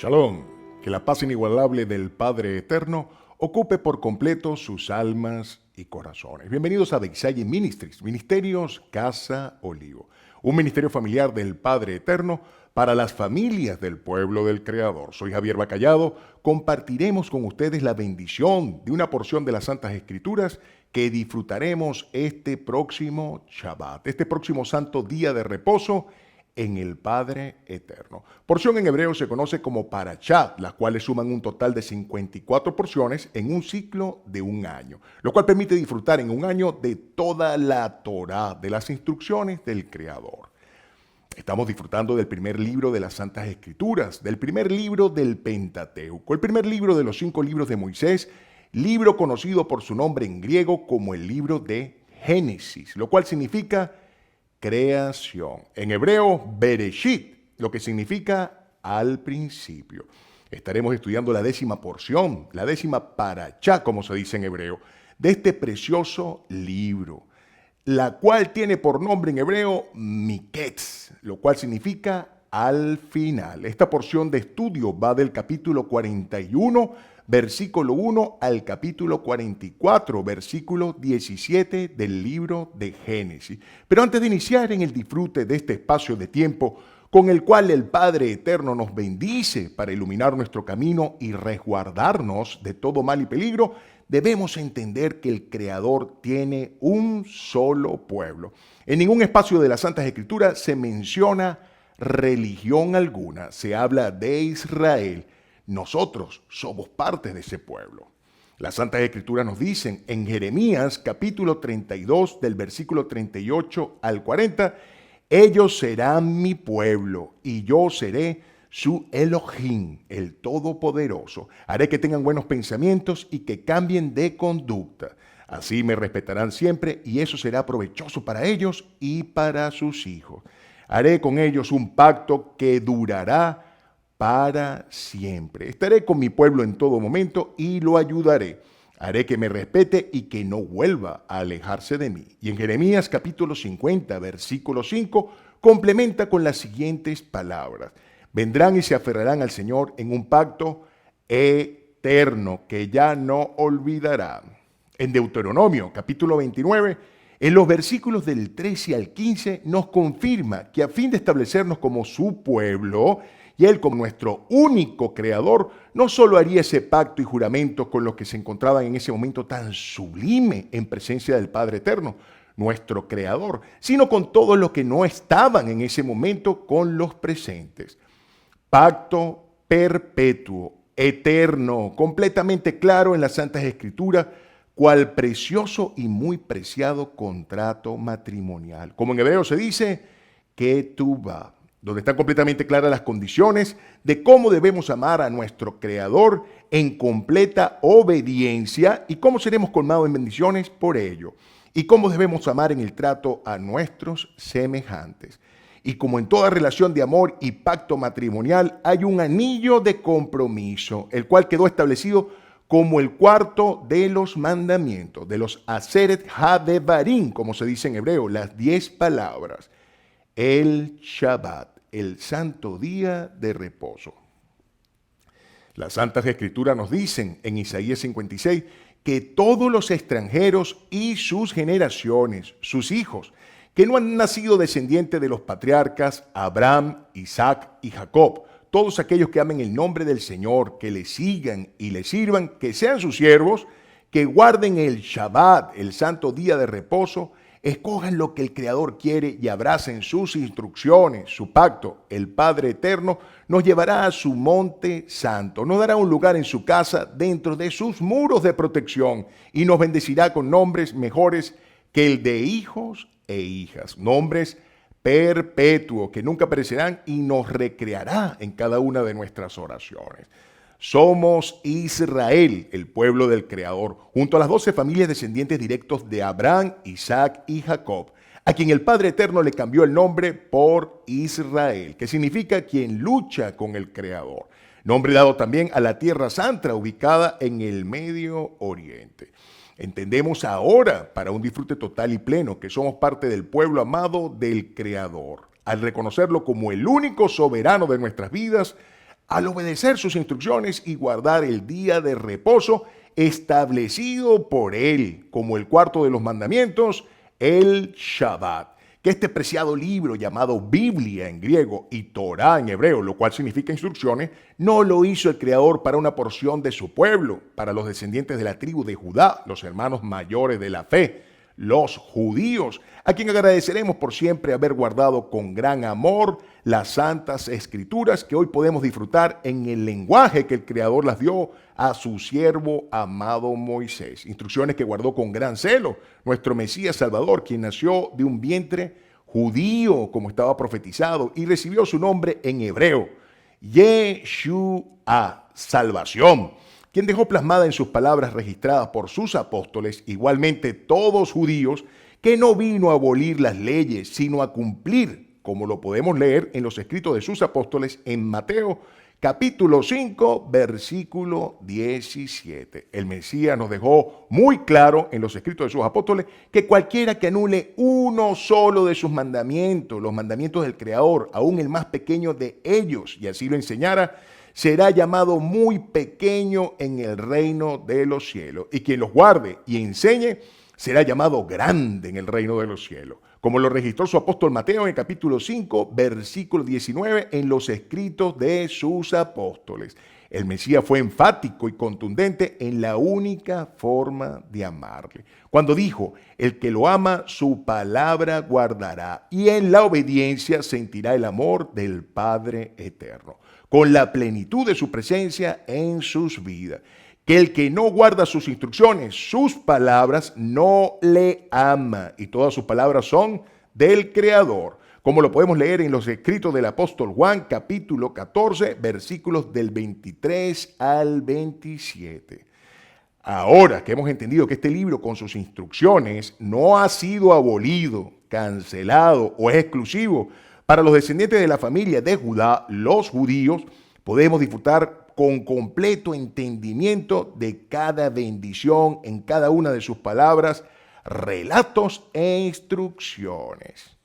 Shalom, que la paz inigualable del Padre Eterno ocupe por completo sus almas y corazones. Bienvenidos a Beisayi Ministries, Ministerios Casa Olivo, un ministerio familiar del Padre Eterno para las familias del pueblo del Creador. Soy Javier Bacallado, compartiremos con ustedes la bendición de una porción de las Santas Escrituras que disfrutaremos este próximo Shabbat, este próximo santo día de reposo en el Padre Eterno. Porción en hebreo se conoce como Parashá, las cuales suman un total de 54 porciones en un ciclo de un año, lo cual permite disfrutar en un año de toda la Torá, de las instrucciones del Creador. Estamos disfrutando del primer libro de las Santas Escrituras, del primer libro del Pentateuco, el primer libro de los 5 libros de Moisés, libro conocido por su nombre en griego como el libro de Génesis, lo cual significa creación. En hebreo, Bereshit, lo que significa al principio. Estaremos estudiando la 10ª porción, la 10ª parashá, como se dice en hebreo, de este precioso libro, la cual tiene por nombre en hebreo Miketz, lo cual significa al final. Esta porción de estudio va del capítulo 41, versículo 1 al capítulo 44, versículo 17 del libro de Génesis. Pero antes de iniciar en el disfrute de este espacio de tiempo con el cual el Padre Eterno nos bendice para iluminar nuestro camino y resguardarnos de todo mal y peligro, debemos entender que el Creador tiene un solo pueblo. En ningún espacio de las Santas Escrituras se menciona religión alguna, se habla de Israel. Nosotros somos parte de ese pueblo. Las Santas Escrituras nos dicen en Jeremías capítulo 32 del versículo 38 al 40, ellos serán mi pueblo y yo seré su Elohim, el Todopoderoso. Haré que tengan buenos pensamientos y que cambien de conducta. Así me respetarán siempre y eso será provechoso para ellos y para sus hijos. Haré con ellos un pacto que durará para siempre. Estaré con mi pueblo en todo momento y lo ayudaré. Haré que me respete y que no vuelva a alejarse de mí. Y en Jeremías capítulo 50, versículo 5, complementa con las siguientes palabras. Vendrán y se aferrarán al Señor en un pacto eterno que ya no olvidarán. En Deuteronomio capítulo 29, en los versículos del 13 al 15, nos confirma que a fin de establecernos como su pueblo, y Él, como nuestro único creador, no solo haría ese pacto y juramento con los que se encontraban en ese momento tan sublime en presencia del Padre Eterno, nuestro creador, sino con todos los que no estaban en ese momento con los presentes. Pacto perpetuo, eterno, completamente claro en las Santas Escrituras, cual precioso y muy preciado contrato matrimonial. Como en hebreo se dice, ketubá, donde están completamente claras las condiciones de cómo debemos amar a nuestro Creador en completa obediencia y cómo seremos colmados en bendiciones por ello, y cómo debemos amar en el trato a nuestros semejantes. Y como en toda relación de amor y pacto matrimonial, hay un anillo de compromiso, el cual quedó establecido como el cuarto de los mandamientos, de los Aseret HaDevarim, como se dice en hebreo, las 10 palabras. El Shabbat, el santo día de reposo. Las Santas Escrituras nos dicen en Isaías 56 que todos los extranjeros y sus generaciones, sus hijos, que no han nacido descendientes de los patriarcas Abraham, Isaac y Jacob, todos aquellos que amen el nombre del Señor, que le sigan y le sirvan, que sean sus siervos, que guarden el Shabbat, el santo día de reposo, escojan lo que el Creador quiere y abracen sus instrucciones, su pacto. El Padre Eterno nos llevará a su monte santo, nos dará un lugar en su casa dentro de sus muros de protección y nos bendecirá con nombres mejores que el de hijos e hijas, nombres perpetuos que nunca perecerán y nos recreará en cada una de nuestras oraciones. Somos Israel, el pueblo del Creador, junto a las 12 familias descendientes directos de Abraham, Isaac y Jacob, a quien el Padre Eterno le cambió el nombre por Israel, que significa quien lucha con el Creador. Nombre dado también a la Tierra Santa, ubicada en el Medio Oriente. Entendemos ahora, para un disfrute total y pleno, que somos parte del pueblo amado del Creador. Al reconocerlo como el único soberano de nuestras vidas, al obedecer sus instrucciones y guardar el día de reposo establecido por él, como el cuarto de los mandamientos, el Shabbat. Que este preciado libro llamado Biblia en griego y Torá en hebreo, lo cual significa instrucciones, no lo hizo el Creador para una porción de su pueblo, para los descendientes de la tribu de Judá, los hermanos mayores de la fe, los judíos, a quien agradeceremos por siempre haber guardado con gran amor las santas escrituras que hoy podemos disfrutar en el lenguaje que el Creador las dio a su siervo amado Moisés. Instrucciones que guardó con gran celo nuestro Mesías Salvador, quien nació de un vientre judío, como estaba profetizado, y recibió su nombre en hebreo, Yeshua, salvación, quien dejó plasmada en sus palabras registradas por sus apóstoles, igualmente todos judíos, que no vino a abolir las leyes, sino a cumplir, como lo podemos leer en los escritos de sus apóstoles en Mateo capítulo 5, versículo 17. El Mesías nos dejó muy claro en los escritos de sus apóstoles que cualquiera que anule uno solo de sus mandamientos, los mandamientos del Creador, aún el más pequeño de ellos, y así lo enseñara, será llamado muy pequeño en el reino de los cielos. Y quien los guarde y enseñe será llamado grande en el reino de los cielos. Como lo registró su apóstol Mateo en el capítulo 5, versículo 19, en los escritos de sus apóstoles. El Mesías fue enfático y contundente en la única forma de amarle. Cuando dijo, el que lo ama, su palabra guardará, y en la obediencia sentirá el amor del Padre eterno, con la plenitud de su presencia en sus vidas. Que el que no guarda sus instrucciones, sus palabras, no le ama. Y todas sus palabras son del Creador. Como lo podemos leer en los escritos del apóstol Juan, capítulo 14, versículos del 23 al 27. Ahora que hemos entendido que este libro con sus instrucciones no ha sido abolido, cancelado o es exclusivo para los descendientes de la familia de Judá, los judíos, podemos disfrutar con completo entendimiento de cada bendición en cada una de sus palabras, relatos e instrucciones.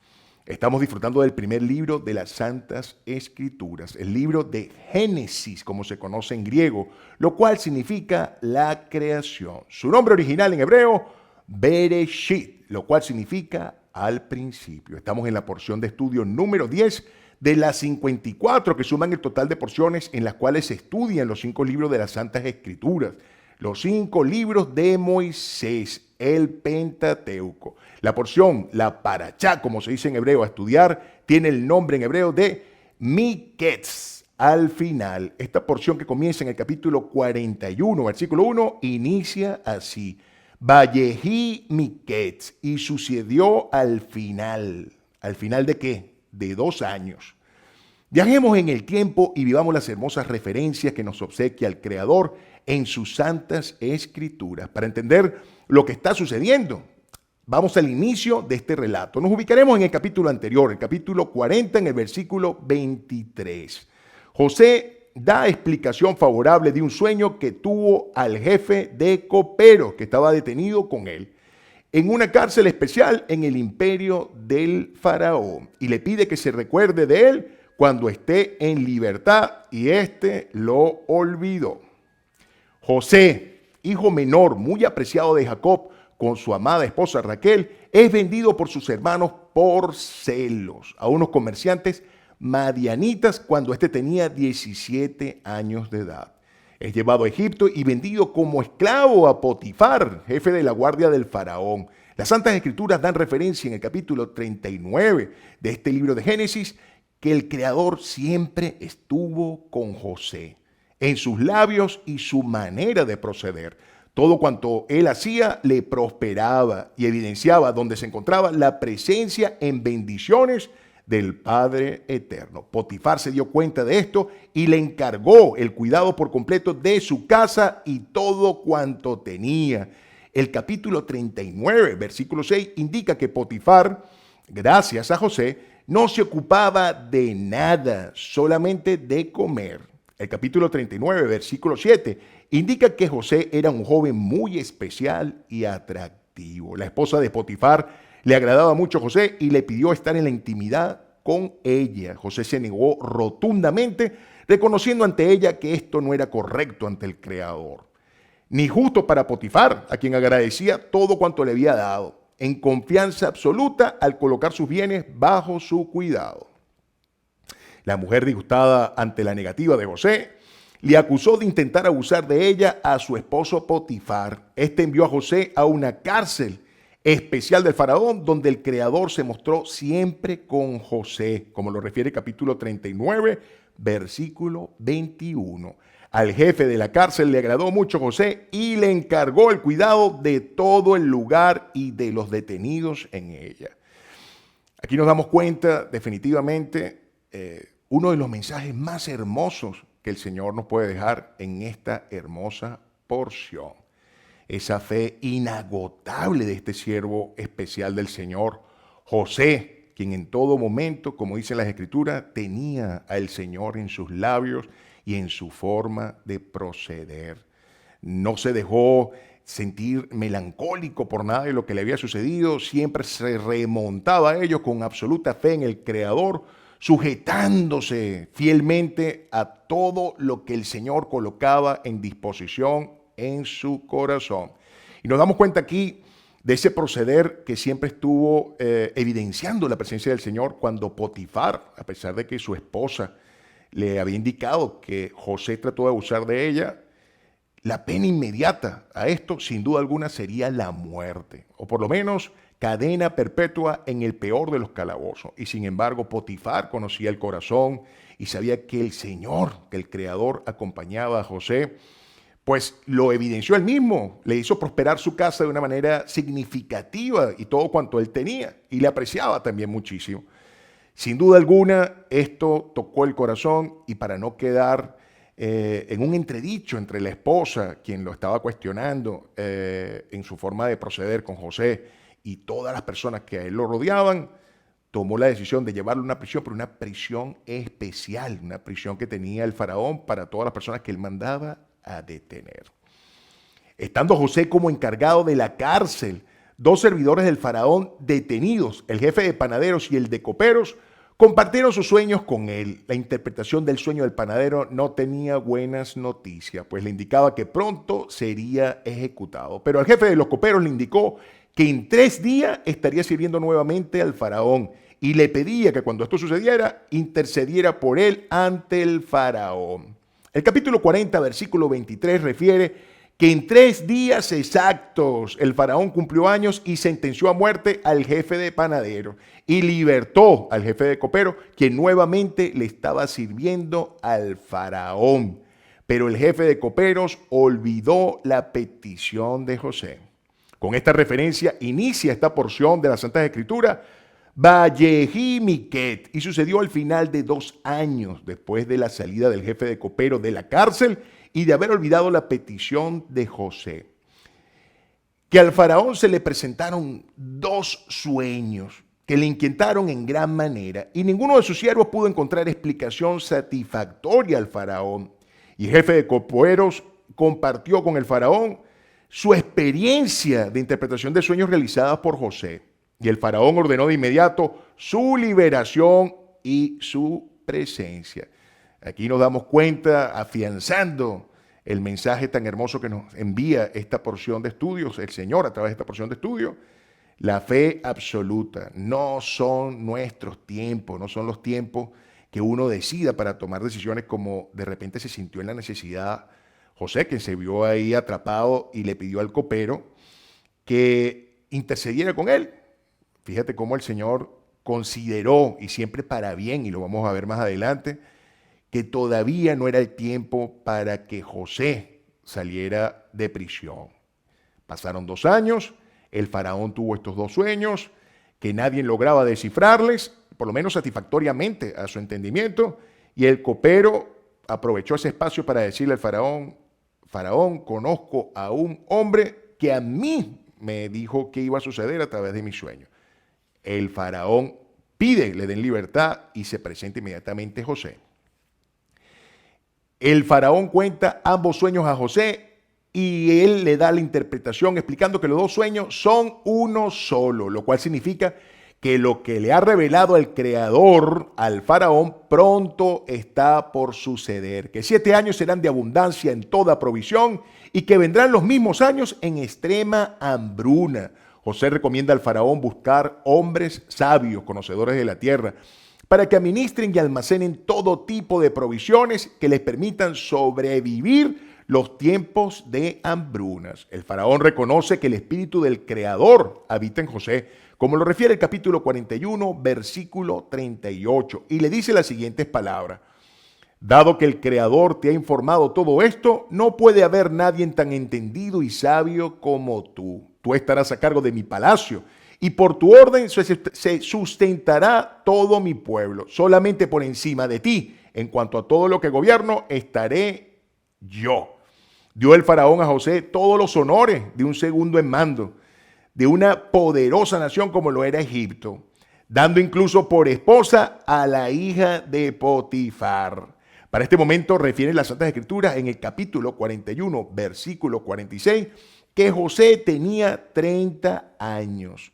Estamos disfrutando del primer libro de las Santas Escrituras, el libro de Génesis, como se conoce en griego, lo cual significa la creación. Su nombre original en hebreo, Bereshit, lo cual significa al principio. Estamos en la porción de estudio número 10 de las 54 que suman el total de porciones en las cuales se estudian los 5 libros de las Santas Escrituras, los 5 libros de Moisés, el Pentateuco. La porción, la Parachá, como se dice en hebreo, a estudiar, tiene el nombre en hebreo de Miketz. Al final, esta porción que comienza en el capítulo 41, versículo 1, inicia así. Vallejí Miketz, y sucedió al final. ¿Al final de qué? De 2 años. Viajemos en el tiempo y vivamos las hermosas referencias que nos obsequia el Creador en sus santas escrituras para entender lo que está sucediendo. Vamos al inicio de este relato. Nos ubicaremos en el capítulo anterior, el capítulo 40, en el versículo 23. José da explicación favorable de un sueño que tuvo al jefe de coperos que estaba detenido con él en una cárcel especial en el imperio del faraón, y le pide que se recuerde de él cuando esté en libertad, y éste lo olvidó. José, hijo menor muy apreciado de Jacob con su amada esposa Raquel, es vendido por sus hermanos por celos a unos comerciantes madianitas cuando éste tenía 17 años de edad. Es llevado a Egipto y vendido como esclavo a Potifar, jefe de la guardia del faraón. Las Santas Escrituras dan referencia en el capítulo 39 de este libro de Génesis que el Creador siempre estuvo con José, en sus labios y su manera de proceder. Todo cuanto él hacía le prosperaba y evidenciaba donde se encontraba la presencia en bendiciones del Padre Eterno. Potifar se dio cuenta de esto y le encargó el cuidado por completo de su casa y todo cuanto tenía. El capítulo 39, versículo 6, indica que Potifar, gracias a José, no se ocupaba de nada, solamente de comer. El capítulo 39, versículo 7, indica que José era un joven muy especial y atractivo. La esposa de Potifar le agradaba mucho a José y le pidió estar en la intimidad con ella. José se negó rotundamente, reconociendo ante ella que esto no era correcto ante el Creador, ni justo para Potifar, a quien agradecía todo cuanto le había dado, en confianza absoluta al colocar sus bienes bajo su cuidado. La mujer, disgustada ante la negativa de José, le acusó de intentar abusar de ella a su esposo Potifar. Este envió a José a una cárcel especial del faraón, donde el Creador se mostró siempre con José, como lo refiere capítulo 39, versículo 21. Al jefe de la cárcel le agradó mucho José y le encargó el cuidado de todo el lugar y de los detenidos en ella. Aquí nos damos cuenta definitivamente uno de los mensajes más hermosos que el Señor nos puede dejar en esta hermosa porción. Esa fe inagotable de este siervo especial del Señor, José, quien en todo momento, como dicen las Escrituras, tenía al Señor en sus labios y en su forma de proceder. No se dejó sentir melancólico por nada de lo que le había sucedido, siempre se remontaba a ello con absoluta fe en el Creador, sujetándose fielmente a todo lo que el Señor colocaba en disposición en su corazón. Y nos damos cuenta aquí de ese proceder que siempre estuvo evidenciando la presencia del Señor cuando Potifar, a pesar de que su esposa le había indicado que José trató de abusar de ella, la pena inmediata a esto, sin duda alguna, sería la muerte, o por lo menos cadena perpetua en el peor de los calabozos. Y sin embargo, Potifar conocía el corazón y sabía que el Señor, que el Creador, acompañaba a José, pues lo evidenció él mismo, le hizo prosperar su casa de una manera significativa y todo cuanto él tenía, y le apreciaba también muchísimo. Sin duda alguna, esto tocó el corazón, y para no quedar en un entredicho entre la esposa, quien lo estaba cuestionando en su forma de proceder con José, y todas las personas que a él lo rodeaban, tomó la decisión de llevarlo a una prisión, pero una prisión especial, una prisión que tenía el faraón para todas las personas que él mandaba a detener. Estando José como encargado de la cárcel, dos servidores del faraón detenidos, el jefe de panaderos y el de coperos, compartieron sus sueños con él. La interpretación del sueño del panadero no tenía buenas noticias, pues le indicaba que pronto sería ejecutado. Pero al jefe de los coperos le indicó que en 3 días estaría sirviendo nuevamente al faraón, y le pedía que cuando esto sucediera, intercediera por él ante el faraón. El capítulo 40, versículo 23 refiere que en 3 días exactos el faraón cumplió años y sentenció a muerte al jefe de panadero y libertó al jefe de copero, quien nuevamente le estaba sirviendo al faraón. Pero el jefe de coperos olvidó la petición de José. Con esta referencia inicia esta porción de la Santa Escritura, Vallejí Miquet, y sucedió al final de 2 años después de la salida del jefe de copero de la cárcel y de haber olvidado la petición de José. Que al faraón se le presentaron 2 sueños que le inquietaron en gran manera, y ninguno de sus siervos pudo encontrar explicación satisfactoria al faraón. Y el jefe de coperos compartió con el faraón su experiencia de interpretación de sueños realizadas por José. Y el faraón ordenó de inmediato su liberación y su presencia. Aquí nos damos cuenta, afianzando el mensaje tan hermoso que nos envía esta porción de estudios, el Señor a través de esta porción de estudio, la fe absoluta. No son nuestros tiempos, no son los tiempos que uno decida para tomar decisiones como de repente se sintió en la necesidad José, que se vio ahí atrapado y le pidió al copero que intercediera con él. Fíjate cómo el Señor consideró, y siempre para bien, y lo vamos a ver más adelante, que todavía no era el tiempo para que José saliera de prisión. Pasaron 2 años, el faraón tuvo estos 2 sueños que nadie lograba descifrarles, por lo menos satisfactoriamente a su entendimiento, y el copero aprovechó ese espacio para decirle al faraón: Faraón, conozco a un hombre que a mí me dijo que iba a suceder a través de mis sueños. El faraón pide, le den libertad, y se presenta inmediatamente José. El faraón cuenta ambos sueños a José y él le da la interpretación explicando que los 2 sueños son uno solo, lo cual significa que lo que le ha revelado el Creador al faraón pronto está por suceder, que 7 años serán de abundancia en toda provisión y que vendrán los mismos años en extrema hambruna. José recomienda al faraón buscar hombres sabios, conocedores de la tierra, para que administren y almacenen todo tipo de provisiones que les permitan sobrevivir los tiempos de hambrunas. El faraón reconoce que el espíritu del Creador habita en José, como lo refiere el capítulo 41, versículo 38, y le dice las siguientes palabras: dado que el Creador te ha informado todo esto, no puede haber nadie tan entendido y sabio como tú. Tú estarás a cargo de mi palacio, y por tu orden se sustentará todo mi pueblo. Solamente por encima de ti, en cuanto a todo lo que gobierno, estaré yo. Dio el faraón a José todos los honores de un segundo en mando, de una poderosa nación como lo era Egipto, dando incluso por esposa a la hija de Potifar. Para este momento refieren las Santas Escrituras en el capítulo 41, versículo 46, que José tenía 30 años,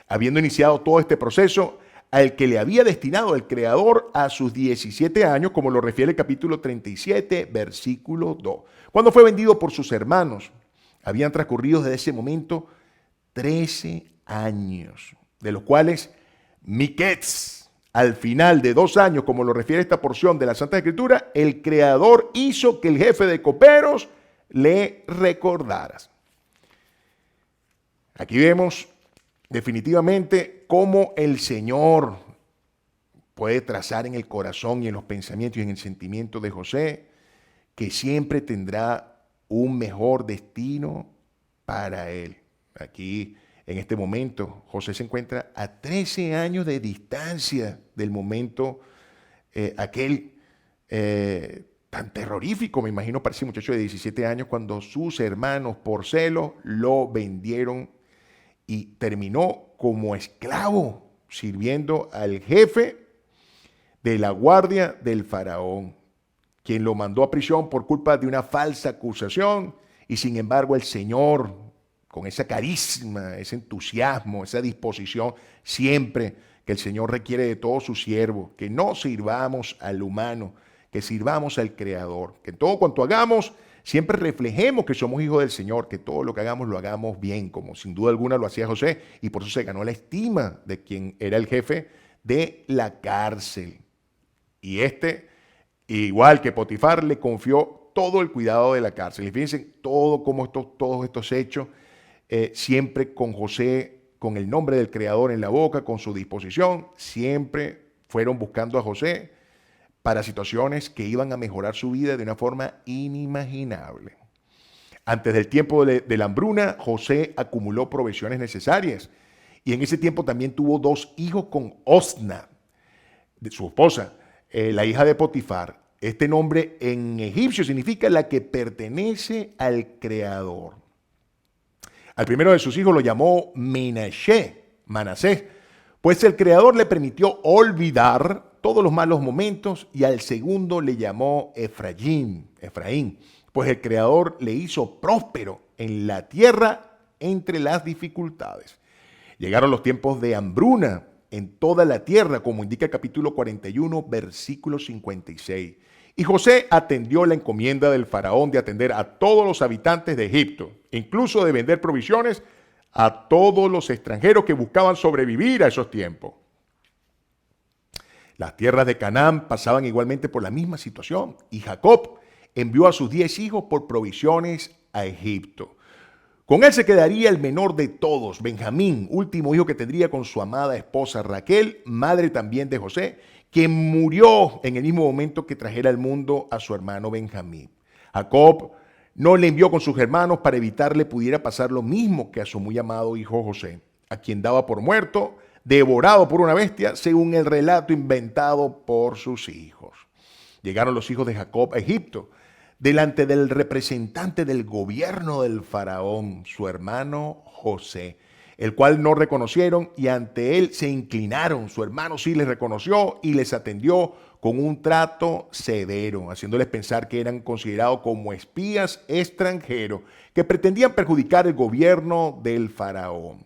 habiendo iniciado todo este proceso al que le había destinado el Creador a sus 17 años, como lo refiere el capítulo 37, versículo 2. Cuando fue vendido por sus hermanos, habían transcurrido desde ese momento 13 años, de los cuales Miquets, al final de 2 años, como lo refiere esta porción de la Santa Escritura, el Creador hizo que el jefe de coperos le recordara. Aquí vemos definitivamente cómo el Señor puede trazar en el corazón y en los pensamientos y en el sentimiento de José que siempre tendrá un mejor destino para él. Aquí, en este momento, José se encuentra a 13 años de distancia del momento aquel tan terrorífico, me imagino, para ese muchacho de 17 años, cuando sus hermanos por celo lo vendieron y terminó como esclavo, sirviendo al jefe de la guardia del faraón, quien lo mandó a prisión por culpa de una falsa acusación. Y sin embargo el Señor, con esa carisma, ese entusiasmo, esa disposición, siempre que el Señor requiere de todos sus siervos, que no sirvamos al humano, que sirvamos al Creador, que en todo cuanto hagamos siempre reflejemos que somos hijos del Señor, que todo lo que hagamos lo hagamos bien, como sin duda alguna lo hacía José, y por eso se ganó la estima de quien era el jefe de la cárcel. Y igual que Potifar, le confió todo el cuidado de la cárcel. Y fíjense todos estos hechos, siempre con José, con el nombre del Creador en la boca, con su disposición, siempre fueron buscando a José para situaciones que iban a mejorar su vida de una forma inimaginable. Antes del tiempo de la hambruna, José acumuló provisiones necesarias y en ese tiempo también tuvo 2 hijos con Osna, de su esposa, la hija de Potifar. Este nombre en egipcio significa la que pertenece al Creador. Al primero de sus hijos lo llamó Manasés, pues el Creador le permitió olvidar todos los malos momentos, y al segundo le llamó Efraín, pues el Creador le hizo próspero en la tierra entre las dificultades. Llegaron los tiempos de hambruna en toda la tierra, como indica el capítulo 41, versículo 56. Y José atendió la encomienda del faraón de atender a todos los habitantes de Egipto, incluso de vender provisiones a todos los extranjeros que buscaban sobrevivir a esos tiempos. Las tierras de Canaán pasaban igualmente por la misma situación, y Jacob envió a sus 10 hijos por provisiones a Egipto. Con él se quedaría el menor de todos, Benjamín, último hijo que tendría con su amada esposa Raquel, madre también de José, quien murió en el mismo momento que trajera al mundo a su hermano Benjamín. Jacob no le envió con sus hermanos para evitarle pudiera pasar lo mismo que a su muy amado hijo José, a quien daba por muerto, devorado por una bestia, según el relato inventado por sus hijos. Llegaron los hijos de Jacob a Egipto, delante del representante del gobierno del faraón, su hermano José, el cual no reconocieron y ante él se inclinaron. Su hermano sí les reconoció y les atendió con un trato severo, haciéndoles pensar que eran considerados como espías extranjeros que pretendían perjudicar el gobierno del faraón.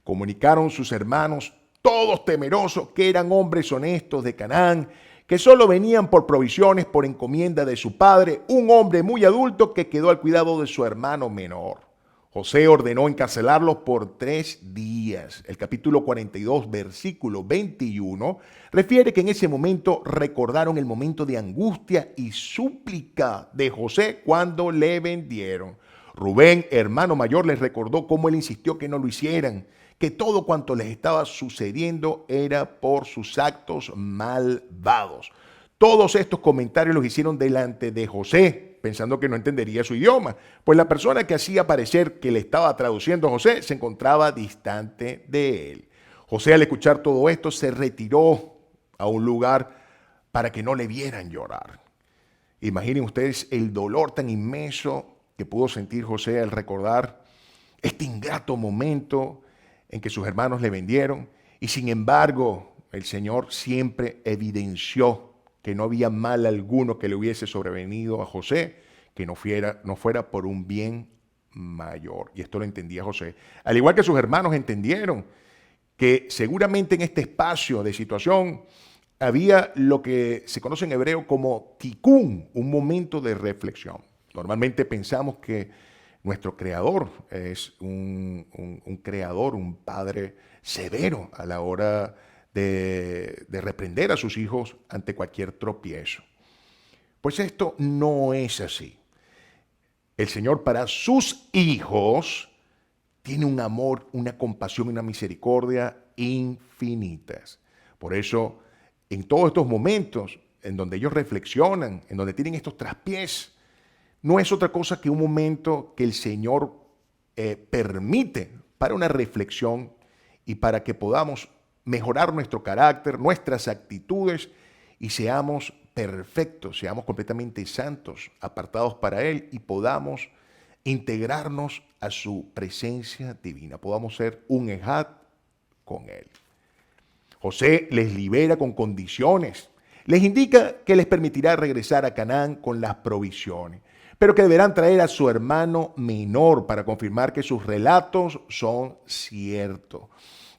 Comunicaron sus hermanos todos temerosos, que eran hombres honestos de Canaán, que solo venían por provisiones por encomienda de su padre, un hombre muy adulto que quedó al cuidado de su hermano menor. José ordenó encarcelarlos por 3 días. El capítulo 42, versículo 21, refiere que en ese momento recordaron el momento de angustia y súplica de José cuando le vendieron. Rubén, hermano mayor, les recordó cómo él insistió que no lo hicieran, que todo cuanto les estaba sucediendo era por sus actos malvados. Todos estos comentarios los hicieron delante de José, pensando que no entendería su idioma, pues la persona que hacía parecer que le estaba traduciendo a José se encontraba distante de él. José, al escuchar todo esto, se retiró a un lugar para que no le vieran llorar. Imaginen ustedes el dolor tan inmenso que pudo sentir José al recordar este ingrato momento en que sus hermanos le vendieron, y sin embargo el Señor siempre evidenció que no había mal alguno que le hubiese sobrevenido a José que no fuera por un bien mayor. Y esto lo entendía José. Al igual que sus hermanos entendieron que seguramente en este espacio de situación había lo que se conoce en hebreo como tikkun, un momento de reflexión. Normalmente pensamos que nuestro creador es un creador, un padre severo a la hora de reprender a sus hijos ante cualquier tropiezo. Pues esto no es así. El Señor para sus hijos tiene un amor, una compasión, una misericordia infinitas. Por eso, en todos estos momentos en donde ellos reflexionan, en donde tienen estos traspiés, no es otra cosa que un momento que el Señor permite para una reflexión y para que podamos mejorar nuestro carácter, nuestras actitudes y seamos perfectos, seamos completamente santos, apartados para Él y podamos integrarnos a su presencia divina, podamos ser un ejad con Él. José les libera con condiciones, les indica que les permitirá regresar a Canaán con las provisiones, pero que deberán traer a su hermano menor para confirmar que sus relatos son ciertos.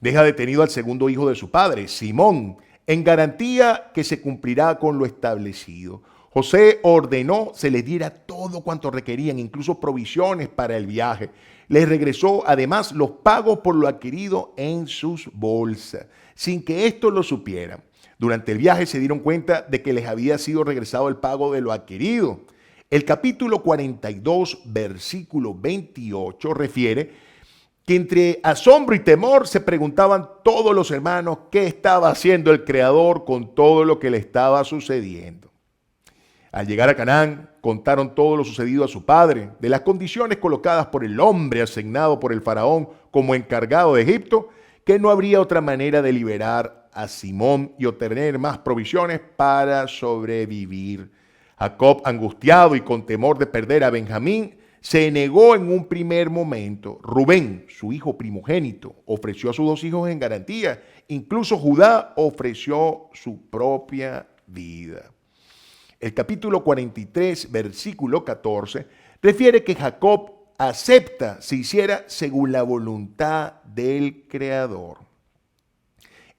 Deja detenido al segundo hijo de su padre, Simón, en garantía que se cumplirá con lo establecido. José ordenó se les diera todo cuanto requerían, incluso provisiones para el viaje. Les regresó además los pagos por lo adquirido en sus bolsas, sin que estos lo supieran. Durante el viaje se dieron cuenta de que les había sido regresado el pago de lo adquirido. El capítulo 42, versículo 28 refiere que entre asombro y temor se preguntaban todos los hermanos qué estaba haciendo el Creador con todo lo que le estaba sucediendo. Al llegar a Canaán, contaron todo lo sucedido a su padre, de las condiciones colocadas por el hombre asignado por el faraón como encargado de Egipto, que no habría otra manera de liberar a Simón y obtener más provisiones para sobrevivir. Jacob, angustiado y con temor de perder a Benjamín, se negó en un primer momento. Rubén, su hijo primogénito, ofreció a sus 2 hijos en garantía. Incluso Judá ofreció su propia vida. El capítulo 43, versículo 14, refiere que Jacob acepta se hiciera según la voluntad del Creador.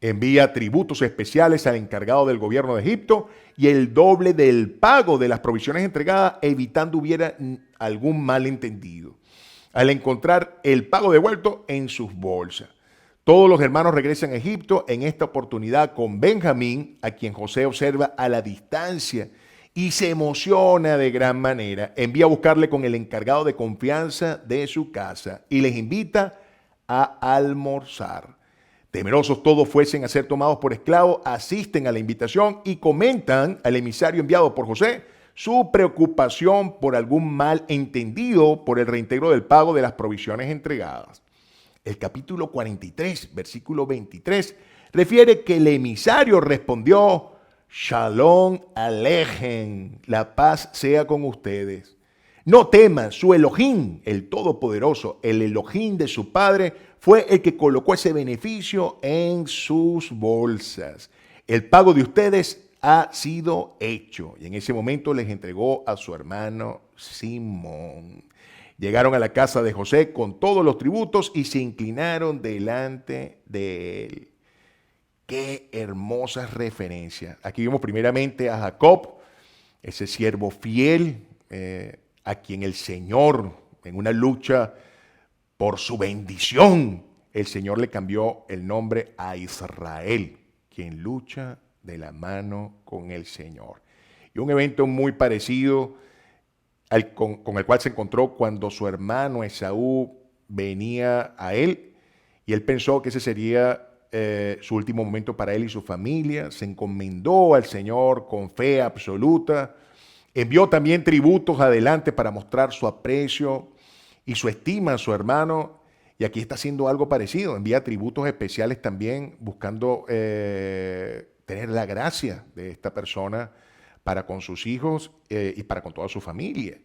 Envía tributos especiales al encargado del gobierno de Egipto y el doble del pago de las provisiones entregadas, evitando hubiera algún malentendido. Al encontrar el pago devuelto en sus bolsas, todos los hermanos regresan a Egipto, en esta oportunidad con Benjamín, a quien José observa a la distancia y se emociona de gran manera. Envía a buscarle con el encargado de confianza de su casa y les invita a almorzar. Temerosos todos fuesen a ser tomados por esclavos, asisten a la invitación y comentan al emisario enviado por José su preocupación por algún mal entendido por el reintegro del pago de las provisiones entregadas. El capítulo 43, versículo 23, refiere que el emisario respondió: Shalom Alejem, la paz sea con ustedes. No teman, su Elohim, el Todopoderoso, el Elohim de su padre, fue el que colocó ese beneficio en sus bolsas. El pago de ustedes ha sido hecho. Y en ese momento les entregó a su hermano Simón. Llegaron a la casa de José con todos los tributos y se inclinaron delante de él. qué hermosas referencias. Aquí vemos primeramente a Jacob, ese siervo fiel, a quien el Señor, en una lucha por su bendición, el Señor le cambió el nombre a Israel, quien lucha de la mano con el Señor. Y un evento muy parecido con el cual se encontró cuando su hermano Esaú venía a él, y él pensó que ese sería su último momento para él y su familia. Se encomendó al Señor con fe absoluta, envió también tributos adelante para mostrar su aprecio y su estima a su hermano. Y aquí está haciendo algo parecido, envía tributos especiales también, buscando tener la gracia de esta persona para con sus hijos y para con toda su familia.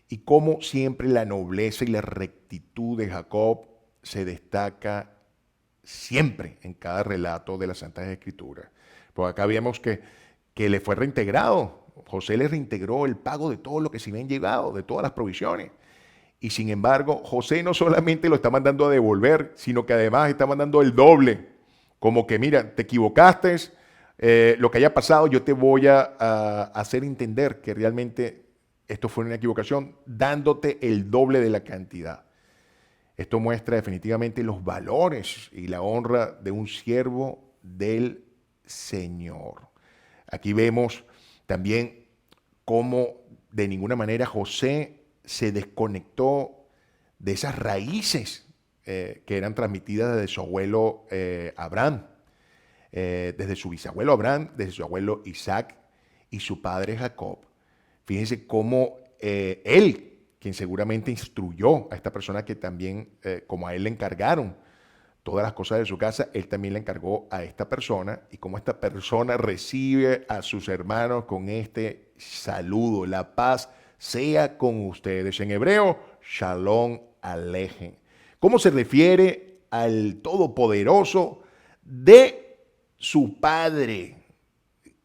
Y como siempre la nobleza y la rectitud de Jacob se destaca siempre en cada relato de las Santas Escrituras. Pues acá vemos que le fue reintegrado. José le reintegró el pago de todo lo que se habían llevado, de todas las provisiones. Y sin embargo, José no solamente lo está mandando a devolver, sino que además está mandando el doble. Como que, mira, te equivocaste, lo que haya pasado, yo te voy a hacer entender que realmente esto fue una equivocación, dándote el doble de la cantidad. Esto muestra definitivamente los valores y la honra de un siervo del Señor. Aquí vemos también cómo de ninguna manera José se desconectó de esas raíces que eran transmitidas desde su abuelo Abraham, desde su bisabuelo Abraham, desde su abuelo Isaac y su padre Jacob. Fíjense cómo él, quien seguramente instruyó a esta persona que también, como a él le encargaron todas las cosas de su casa, él también le encargó a esta persona, y cómo esta persona recibe a sus hermanos con este saludo: la paz sea con ustedes. En hebreo, Shalom Alejem. ¿Cómo se refiere al Todopoderoso de su padre?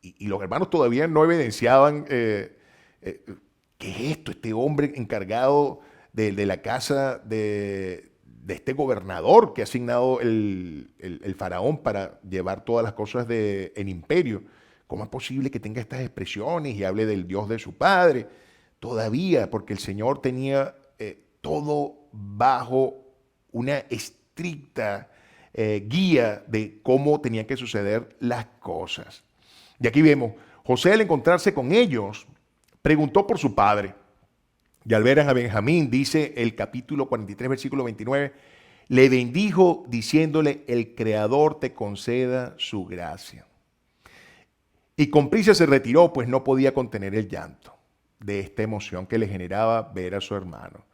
Y los hermanos todavía no evidenciaban ¿qué es esto? Este hombre encargado de la casa de este gobernador que ha asignado el faraón para llevar todas las cosas del imperio. ¿Cómo es posible que tenga estas expresiones y hable del Dios de su padre? Todavía, porque el Señor tenía todo bajo una estricta guía de cómo tenían que suceder las cosas. Y aquí vemos, José, al encontrarse con ellos, preguntó por su padre. Y al ver a Benjamín, dice el capítulo 43, versículo 29, le bendijo diciéndole: el Creador te conceda su gracia. Y con prisa se retiró, pues no podía contener el llanto de esta emoción que le generaba ver a su hermano.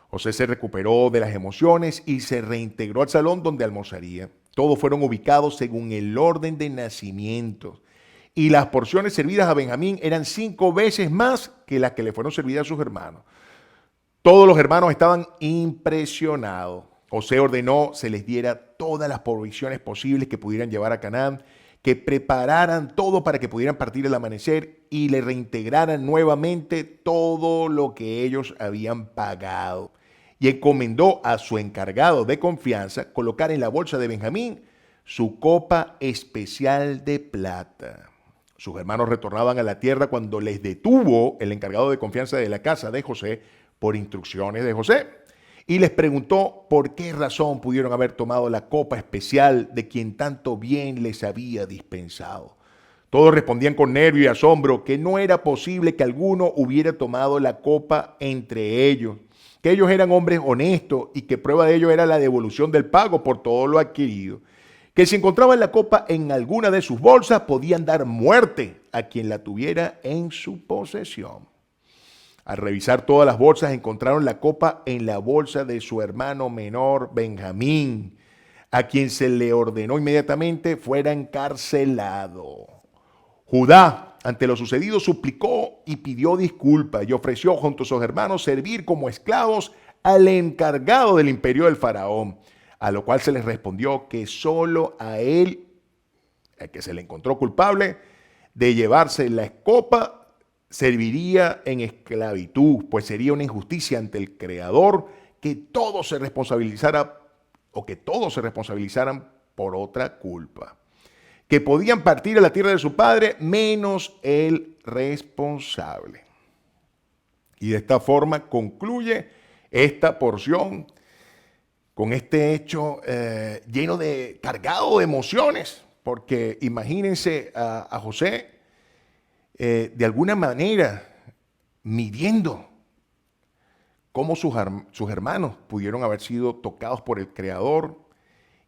José se recuperó de las emociones y se reintegró al salón donde almorzaría. Todos fueron ubicados según el orden de nacimiento, y las porciones servidas a Benjamín eran 5 veces más que las que le fueron servidas a sus hermanos. Todos los hermanos estaban impresionados. José ordenó se les diera todas las provisiones posibles que pudieran llevar a Canaán, que prepararan todo para que pudieran partir al amanecer y le reintegraran nuevamente todo lo que ellos habían pagado. Y encomendó a su encargado de confianza colocar en la bolsa de Benjamín su copa especial de plata. Sus hermanos retornaban a la tierra cuando les detuvo el encargado de confianza de la casa de José por instrucciones de José, y les preguntó por qué razón pudieron haber tomado la copa especial de quien tanto bien les había dispensado. Todos respondían con nervio y asombro que no era posible que alguno hubiera tomado la copa entre ellos, que ellos eran hombres honestos y que prueba de ello era la devolución del pago por todo lo adquirido, que si encontraban la copa en alguna de sus bolsas podían dar muerte a quien la tuviera en su posesión. Al revisar todas las bolsas encontraron la copa en la bolsa de su hermano menor Benjamín, a quien se le ordenó inmediatamente fuera encarcelado. Judá, ante lo sucedido, suplicó y pidió disculpas y ofreció junto a sus hermanos servir como esclavos al encargado del imperio del faraón, a lo cual se les respondió que solo a él, el que se le encontró culpable de llevarse la copa, serviría en esclavitud, pues sería una injusticia ante el Creador que todos se responsabilizaran por otra culpa. que podían partir a la tierra de su padre, menos el responsable. Y de esta forma concluye esta porción con este hecho cargado de emociones, porque imagínense a José de alguna manera midiendo cómo sus hermanos pudieron haber sido tocados por el Creador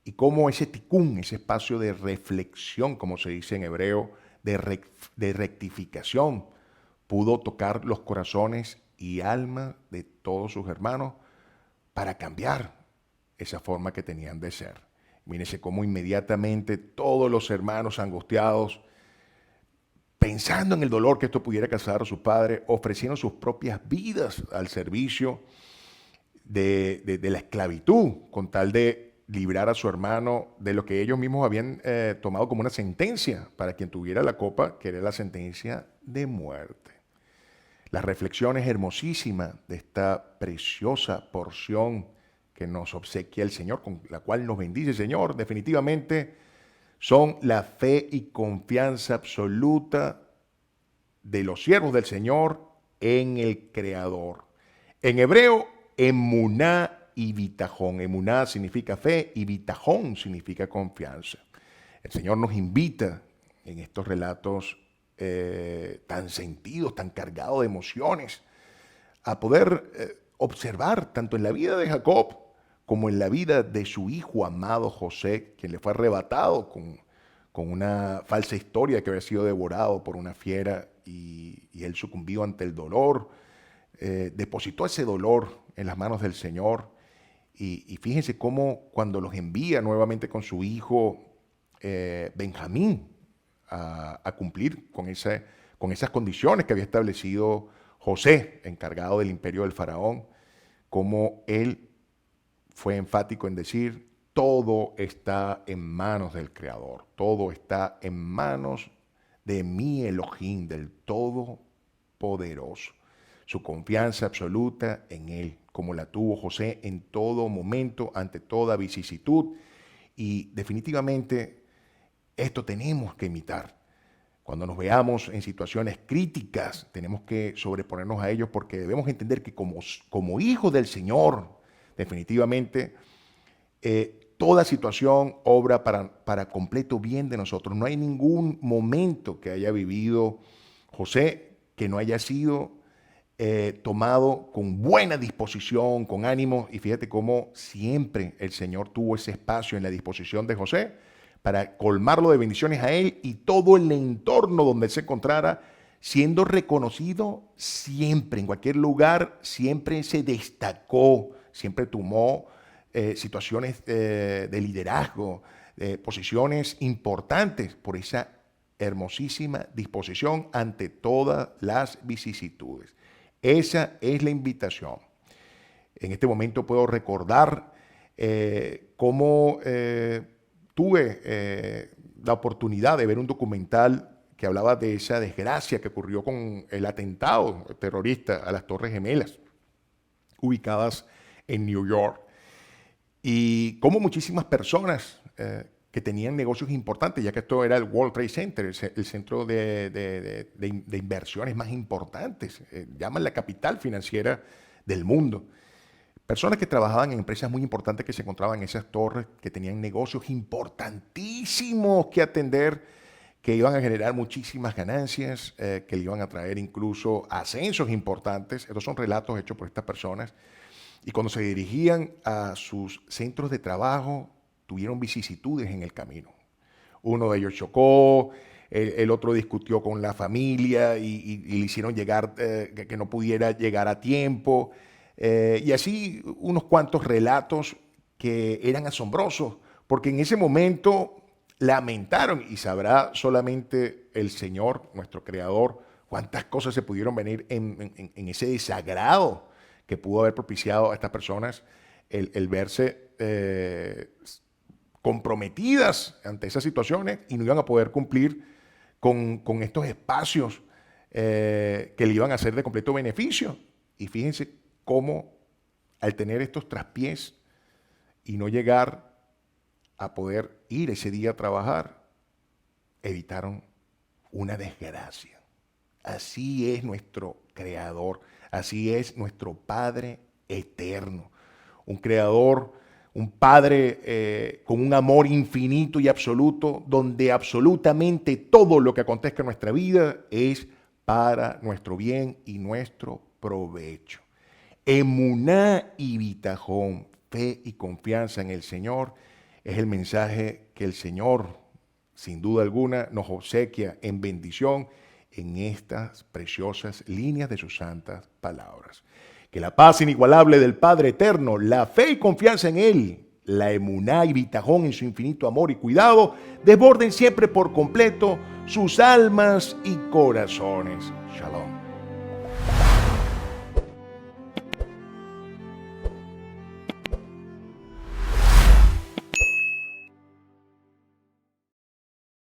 y cómo ese ticún, ese espacio de reflexión, como se dice en hebreo, de rectificación, pudo tocar los corazones y alma de todos sus hermanos para cambiar esa forma que tenían de ser. Mírense cómo inmediatamente todos los hermanos angustiados, pensando en el dolor que esto pudiera causar a su padre, ofrecieron sus propias vidas al servicio de la esclavitud, con tal de librar a su hermano de lo que ellos mismos habían tomado como una sentencia para quien tuviera la copa, que era la sentencia de muerte. La reflexión es hermosísima de esta preciosa porción que nos obsequia el Señor, con la cual nos bendice el Señor. Definitivamente son la fe y confianza absoluta de los siervos del Señor en el Creador. En hebreo, emuná y bitajón. Emuná significa fe y bitajón significa confianza. El Señor nos invita en estos relatos tan sentidos, tan cargados de emociones, a poder observar tanto en la vida de Jacob como en la vida de su hijo amado José, quien le fue arrebatado con una falsa historia que había sido devorado por una fiera y él sucumbió ante el dolor, depositó ese dolor en las manos del Señor y fíjense cómo cuando los envía nuevamente con su hijo Benjamín a cumplir con esas condiciones que había establecido José, encargado del imperio del faraón, como él fue enfático en decir, todo está en manos del Creador, todo está en manos de mi Elohim, del Todopoderoso. Su confianza absoluta en Él, como la tuvo José en todo momento, ante toda vicisitud. Y definitivamente esto tenemos que imitar. Cuando nos veamos en situaciones críticas, tenemos que sobreponernos a ellos porque debemos entender que como hijos del Señor, definitivamente, toda situación obra para completo bien de nosotros. No hay ningún momento que haya vivido José que no haya sido tomado con buena disposición, con ánimo. Y fíjate cómo siempre el Señor tuvo ese espacio en la disposición de José para colmarlo de bendiciones a él y todo el entorno donde él se encontrara, siendo reconocido siempre, en cualquier lugar, siempre se destacó, siempre tomó situaciones de liderazgo, posiciones importantes por esa hermosísima disposición ante todas las vicisitudes. Esa es la invitación. En este momento puedo recordar cómo tuve la oportunidad de ver un documental que hablaba de esa desgracia que ocurrió con el atentado terrorista a las Torres Gemelas, ubicadas en New York. Y cómo muchísimas personas que tenían negocios importantes, ya que esto era el World Trade Center, el centro de inversiones más importantes, llaman la capital financiera del mundo. Personas que trabajaban en empresas muy importantes que se encontraban en esas torres, que tenían negocios importantísimos que atender, que iban a generar muchísimas ganancias, que le iban a traer incluso ascensos importantes. Estos son relatos hechos por estas personas. Y cuando se dirigían a sus centros de trabajo, tuvieron vicisitudes en el camino. Uno de ellos chocó, el otro discutió con la familia y le hicieron llegar, que no pudiera llegar a tiempo. Y así unos cuantos relatos que eran asombrosos, porque en ese momento lamentaron, y sabrá solamente el Señor, nuestro Creador, cuántas cosas se pudieron venir en ese desagrado que pudo haber propiciado a estas personas el verse comprometidas ante esas situaciones y no iban a poder cumplir con estos espacios que le iban a ser de completo beneficio. Y fíjense cómo al tener estos traspiés y no llegar a poder ir ese día a trabajar, evitaron una desgracia. Así es nuestro Creador, así es nuestro Padre eterno. Un Creador, un Padre con un amor infinito y absoluto, donde absolutamente todo lo que acontezca en nuestra vida es para nuestro bien y nuestro provecho. Emuná y bitajón, fe y confianza en el Señor, es el mensaje que el Señor, sin duda alguna, nos obsequia en bendición en estas preciosas líneas de sus santas palabras. Que la paz inigualable del Padre eterno, la fe y confianza en Él, la emuná y bitajón en su infinito amor y cuidado, desborden siempre por completo sus almas y corazones.